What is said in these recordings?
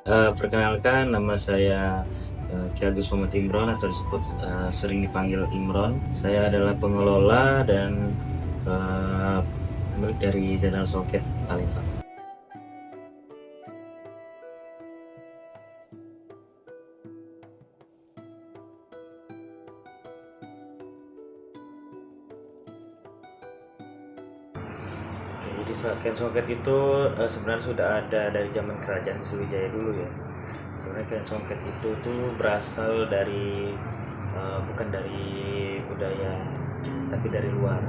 Perkenalkan, nama saya Ki Agus Muhammad Imron atau disebut sering dipanggil Imron. Saya adalah pengelola dan pemilik dari Zainal Soket Palembang. Jadi soket itu sebenarnya sudah ada dari zaman kerajaan Sriwijaya dulu ya. Sebenarnya soket itu tuh berasal dari bukan dari budaya kita, tapi dari luar,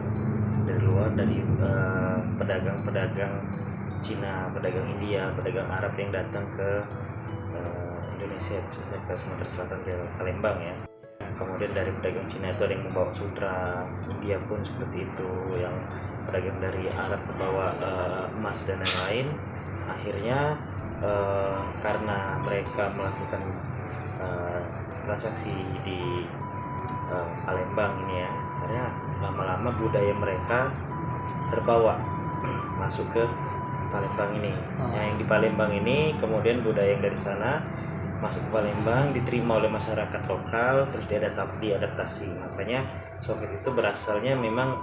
dari pedagang-pedagang Cina, pedagang India, pedagang Arab yang datang ke Indonesia, khususnya ke Sumatera Selatan, ke Palembang ya. Kemudian dari pedagang Cina itu ada yang membawa sutra, India pun seperti itu, yang pedagang dari Arab membawa emas dan lain-lain. Akhirnya karena mereka melakukan uh, transaksi di Palembang ini ya, akhirnya lama-lama budaya mereka terbawa masuk ke Palembang ini. Nah, yang di Palembang ini kemudian budaya yang dari sana masuk ke Palembang, diterima oleh masyarakat lokal, terus diadaptasi. Makanya soket itu berasalnya memang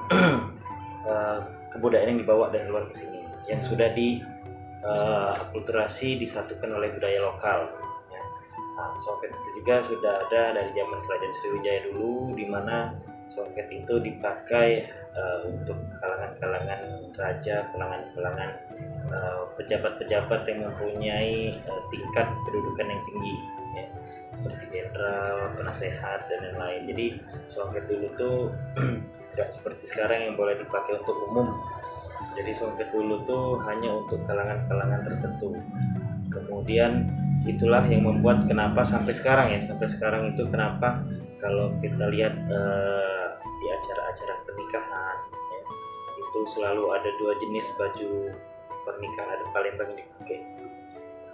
kebudayaan yang dibawa dari luar ke sini, yang sudah akulturasi disatukan oleh budaya lokal. Ya. Nah, soket itu juga sudah ada dari zaman kerajaan Sriwijaya dulu, di mana soket itu dipakai untuk kalangan-kalangan raja, kalangan-kalangan pejabat-pejabat yang mempunyai tingkat kedudukan yang tinggi, ya, seperti jenderal, penasehat dan lain-lain. Jadi soket dulu tuh nggak seperti sekarang yang boleh dipakai untuk umum. Jadi soket dulu tuh hanya untuk kalangan-kalangan tertentu. Kemudian itulah yang membuat kenapa sampai sekarang ya, sampai sekarang itu kenapa kalau kita lihat di acara-acara pernikahan ya, itu selalu ada dua jenis baju pernikahan adat Palembang yang dipakai.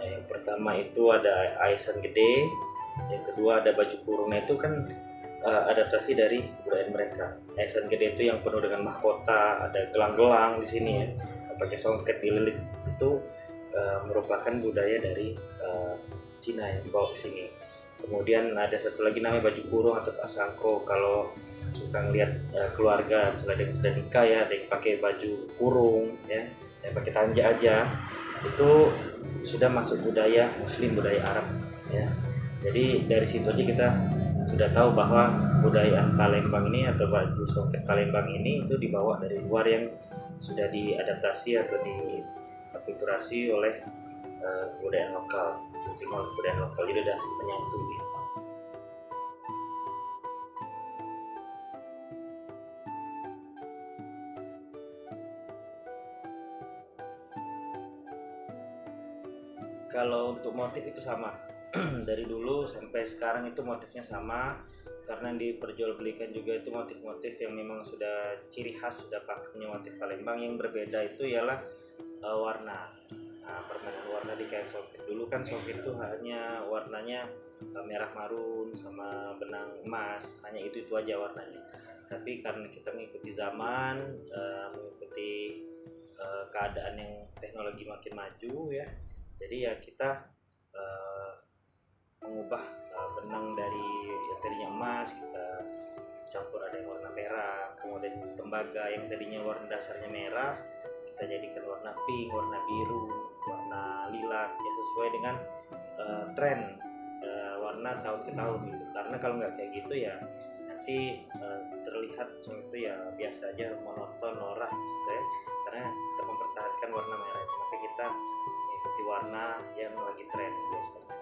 Nah, yang pertama itu ada aisan gede, yang kedua ada baju kurung. Nah, itu kan adaptasi dari kebudayaan mereka. Aisan gede itu yang penuh dengan mahkota, ada gelang-gelang di sini ya, pakai songket dililit, itu merupakan budaya dari Cina yang dibawa ke sini. Kemudian ada satu lagi namanya baju kurung atau asangko. Kalau suka ngeliat keluarga misalnya ada yang sedang nikah ya, ada yang pakai baju kurung ya, yang pakai tanja aja, itu sudah masuk budaya Muslim, budaya Arab ya. Jadi dari situ aja kita sudah tahu bahwa kebudayaan Palembang ini atau baju songket Palembang ini itu dibawa dari luar yang sudah diadaptasi atau diakulturasi oleh kebudayaan lokal, diterima oleh kebudayaan lokal, jadi udah menyatu gitu. Kalau untuk motif itu sama dari dulu sampai sekarang itu motifnya sama, karena yang diperjualbelikan juga itu motif-motif yang memang sudah ciri khas, sudah pakemnya motif Palembang. Yang berbeda itu ialah warna. Nah, permainan warna di kain soket dulu kan, soket itu hanya warnanya merah marun sama benang emas, hanya itu aja warnanya. Tapi karena kita mengikuti zaman, mengikuti keadaan yang teknologi makin maju ya, jadi ya kita uh, mengubah benang dari yang tadinya emas, kita campur ada yang warna merah, kemudian tembaga yang tadinya warna dasarnya merah kita jadikan warna pink, warna biru, warna lilac ya, sesuai dengan tren warna tahun ke tahun gitu. Karena kalau nggak kayak gitu ya nanti terlihat seperti itu ya biasa aja, monoton, norak gitu ya. Karena kita mempertahankan warna merah itu, maka kita mengikuti warna yang lagi tren biasanya.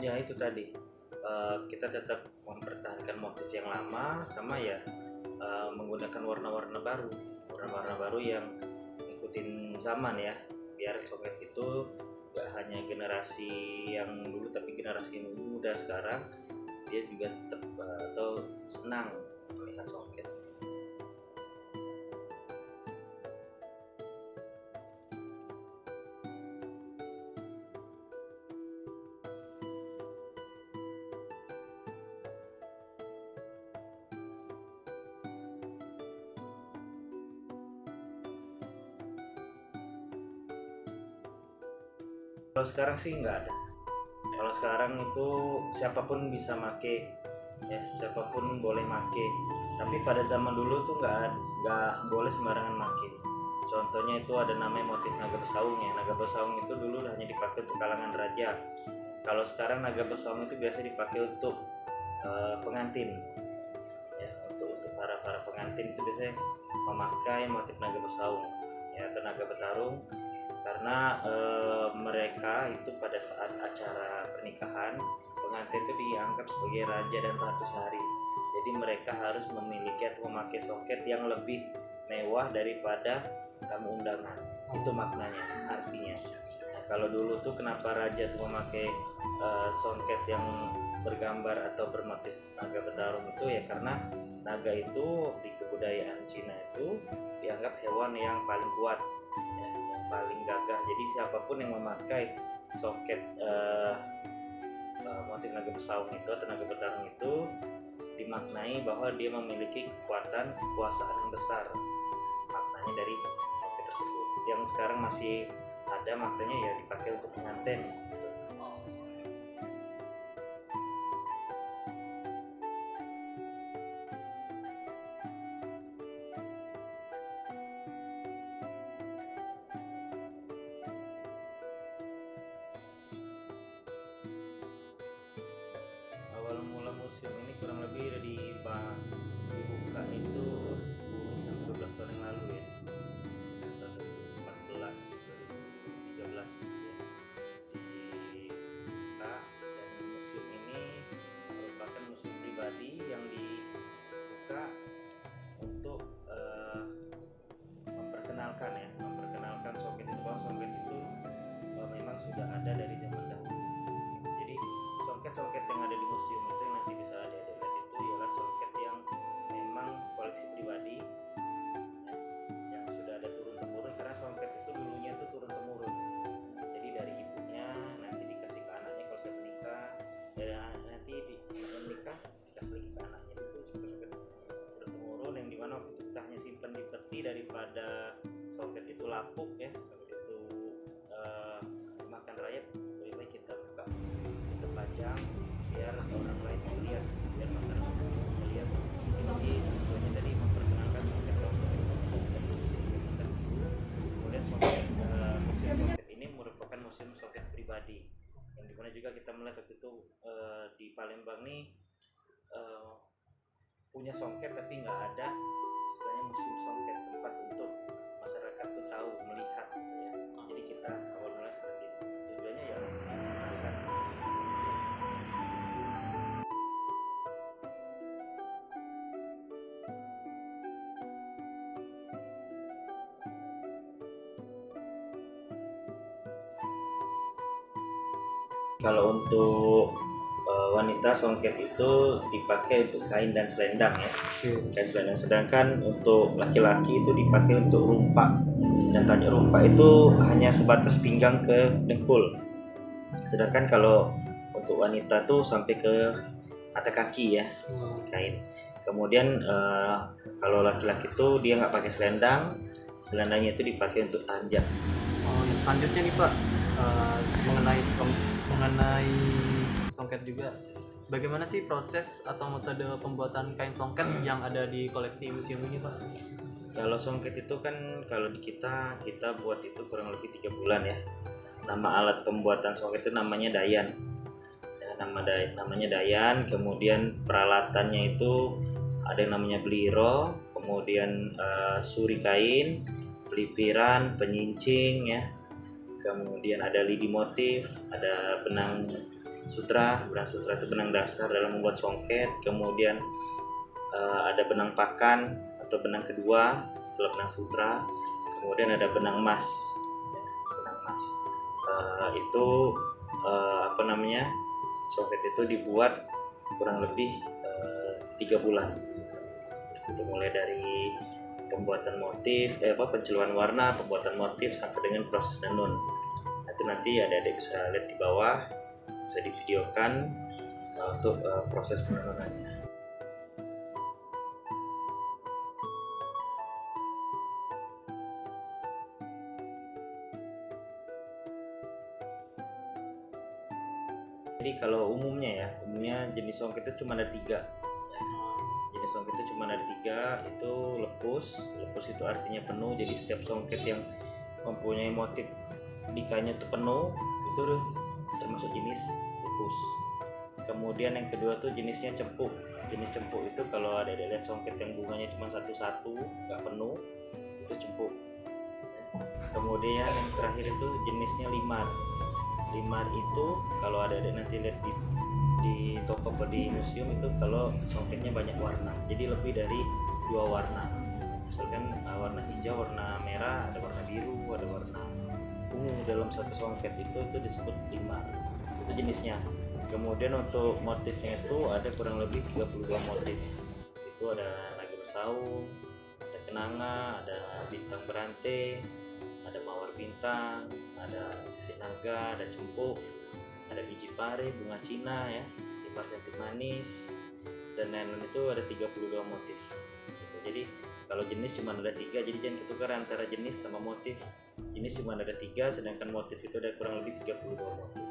Ya itu tadi, kita tetap mempertahankan motif yang lama, sama ya menggunakan warna-warna baru, warna-warna baru yang ngikutin zaman ya, biar soket itu gak hanya generasi yang dulu tapi generasi yang muda sekarang dia juga tetap atau senang melihat soket. Kalau sekarang sih nggak ada. Kalau sekarang itu siapapun bisa make, ya siapapun boleh make. Tapi pada zaman dulu tuh nggak boleh sembarangan make. Contohnya itu ada namanya motif naga besaung ya. Naga besaung itu dulu hanya dipakai untuk kalangan raja. Kalau sekarang naga besaung itu biasa dipakai untuk pengantin. Ya, untuk para pengantin itu biasanya memakai motif naga besaung ya atau naga bertarung, karena mereka itu pada saat acara pernikahan pengantin itu dianggap sebagai raja dan ratu sehari. Jadi mereka harus memiliki atau memakai soket yang lebih mewah daripada tamu undangan. Itu maknanya, artinya. Nah, kalau dulu tuh kenapa raja tuh memakai songket yang bergambar atau bermotif naga bertarung itu ya karena naga itu di kebudayaan Cina itu dianggap hewan yang paling kuat ya, yang paling gagah. Jadi siapapun yang memakai soket motif naga besaung itu atau naga bertarung itu dimaknai bahwa dia memiliki kekuatan kekuasaan yang besar, maknanya dari soket tersebut. Yang sekarang masih ada maknanya ya dipakai untuk pengantin. Awal mula museum ini kurang lebih dibuka itu 10 sampai 12 tahun yang lalu ya, sekitar tahun 2014 2013 ya, dibuka. Dan museum ini merupakan museum pribadi yang dibuka untuk memperkenalkan soket itu, bahwa soket itu memang sudah ada dari zaman dahulu. Jadi soket-soket yang ada di museum itu yang nanti bisa dilihat itu ialah soket yang memang koleksi pribadi ya, yang sudah ada turun temurun, karena soket itu dulunya itu turun temurun. Jadi dari ibunya nanti dikasih ke anaknya kalau saya menikah, dan nanti anaknya menikah dikasih lagi ke anaknya. Itu soket-soket turun temurun yang dimana waktu itu kita hanya simpan di peti, daripada soket itu lapuk ya, soket itu makan rayap, lebih baik kita buka, kita pajang biar orang lain bisa lihat, biar masyarakat bisa lihat. Jadi tujuannya tadi memperkenalkan soket kita dulu. Kemudian museum soket ini merupakan museum soket pribadi, yang dimana juga kita melihat waktu itu di Palembang nih punya songket tapi nggak ada istilahnya museum songket, tempat untuk masyarakat tuh tahu, melihat gitu ya. Jadi kita awal mulai seperti itu, tujuannya ya memperkenalkan. Kalau untuk wanita songket itu dipakai untuk kain dan selendang ya, kain selendang. Sedangkan untuk laki-laki itu dipakai untuk rumpak, dan tanya rumpak itu hanya sebatas pinggang ke dengkul. Sedangkan kalau untuk wanita tuh sampai ke mata kaki ya, kain. Kemudian kalau laki-laki itu dia nggak pakai selendang, selendangnya itu dipakai untuk tanjak. Yang selanjutnya nih Pak, mengenai songket juga, bagaimana sih proses atau metode pembuatan kain songket yang ada di koleksi museum ini Pak? Kalau songket itu kan kalau di kita buat itu kurang lebih 3 bulan ya. Nama alat pembuatan songket itu namanya dayan ya, namanya dayan. Kemudian peralatannya itu ada yang namanya beliro, kemudian suri kain, pelipiran, penyincing ya, kemudian ada lidi motif, ada benang sutra itu benang dasar dalam membuat songket. Kemudian ada benang pakan atau benang kedua setelah benang sutra. Kemudian ada benang emas ya, benang emas. Itu songket itu dibuat kurang lebih 3 bulan. Itu mulai dari pembuatan motif, penceluhan warna, pembuatan motif sampai dengan proses tenun. Itu nanti adik-adik bisa lihat di bawah, bisa divideokan untuk proses penenunannya. Jadi kalau umumnya jenis songket itu cuma ada 3. Jenis songket itu cuma ada 3, itu lepus. Lepus itu artinya penuh. Jadi setiap songket yang mempunyai motif di kainnya itu penuh, itu termasuk jenis lepus. Kemudian yang kedua tuh jenisnya cempuk. Jenis cempuk itu kalau ada lihat songket yang bunganya cuma satu-satu, nggak penuh, itu cempuk. Kemudian yang terakhir itu jenisnya limar. Limar itu kalau ada nanti lihat di toko atau di museum itu kalau songketnya banyak warna, jadi lebih dari 2 warna. Misalkan warna hijau, warna merah, ada warna biru, ada warna ungu dalam satu songket, itu disebut limar. Itu jenisnya. Kemudian untuk motifnya itu ada kurang lebih 32 motif. Itu ada naga bersaung, ada kenanga, ada bintang berantai, ada mawar bintang, ada sisik naga, ada cempuk, ada biji pare, bunga cina ya, limar cantik manis, dan lain-lain. Itu ada 32 motif gitu. Jadi kalau jenis cuma ada 3, jadi jangan ketukar antara jenis sama motif. Jenis cuma ada 3, sedangkan motif itu ada kurang lebih 32 motif.